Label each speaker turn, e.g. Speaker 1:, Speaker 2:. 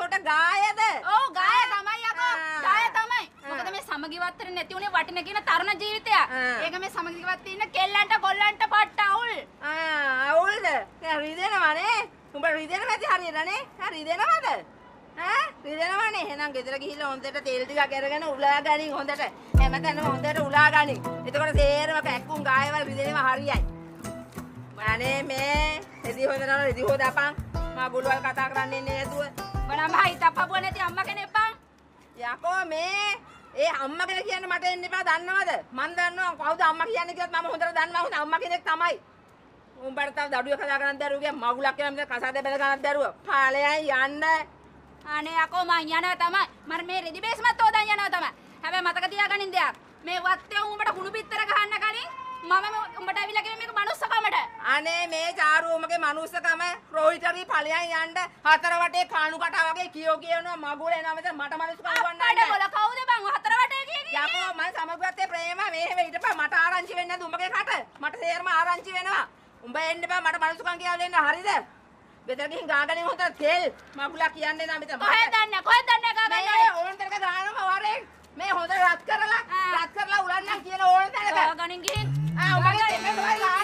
Speaker 1: එතකොට ගායද?
Speaker 2: ඔව් ගාය තමයි යකෝ. ගාය තමයි. මොකද මේ සමගිවත් වෙන්නේ නැති උනේ වටින කියන තරුණ ජීවිතය. ඒක මේ සමගිවත් ඉන්න කෙල්ලන්ට කොල්ලන්ට පට්ට අවුල්.
Speaker 1: අවුල්ද? රිදෙනවනේ. උඹ රිදෙනව ඇති හරියටනේ. රිදෙනවද? රිදෙනවනේ. එහෙනම් ගෙදර ගිහිල්ලා හොඳට තෙල් ටිකක් අරගෙන උලා ගනින් හොඳට. හැමතැනම හොඳට උලා ගනින්. එතකොට තේරෙම කැක්කුම් ගායවල රිදෙනව හරියයි. අනේ මේ රෙදි හොදනවා රෙදි හොදාපන්. මා බුලවල් කතා කරන්නේ නේතුව.
Speaker 2: බණම හිතප්පුව නැති අම්මා කෙනෙක් බං.
Speaker 1: යකෝ මේ ඒ අම්මා කෙනෙක් කියන්න මට එන්න එපා දන්නවද? මන් දන්නවා කවුද අම්මා කියන්නේ කියත් මම හොඳට දන්නවා හොඳ අම්මා කෙනෙක් තමයි. උඹට තව දඩුවේ කතා කරන්න දරුවෝ කිය මගුලක් කියලා මෙතන කසාදේ බැල ගන්නත් දරුවෝ. පාලයන් යන්න.
Speaker 2: අනේ යකෝ මං යනවා තමයි. මර මේ රෙදි බේස්මත් හොදන් යනවා තමයි. හැබැයි මතක තියාගනින් දෙයක්. මේ වත්තේ උඹට කුණු පිටතර ගහන්න කලින් මම උඹට ඇවිල්ලා කිව්වේ මේක මනුස්සකමට. අනේ
Speaker 1: මේ චාරු උඹගේ මනුස්සකම රෝහිතගේ ඵලයන් යන්න හතර වටේ කාණු කටා වගේ කියනවා මගුල එනවා මෙතන මට මනුස්සකම් වන්නන්න.
Speaker 2: අප්පඩ බොල කවුද බං හතර වටේ කියන්නේ?
Speaker 1: යකෝ මම සමගත්තේ ප්‍රේම මේ හැම ඊටපස්සේ මට ආරංචි වෙන්නේ නැද්ද උඹගේ කට? මට තේරම ආරංචි වෙනවා. උඹ එන්න බෑ මට මනුස්සකම් කියලා එන්න හරිද? ගෙදර ගිහින් ගාගනින් හොත තෙල් මගුලා කියන්නේ නැහැ මෙතන.
Speaker 2: කොහෙද දන්නේ ගාගන්න?
Speaker 1: මේ ඕන තරක ගානම වරේ මේ හොඳ රත් කරලා උලන්නම් කියන ඕන තරක.
Speaker 2: ගාගනින් ගිහින්
Speaker 1: උඹගේ තෙල්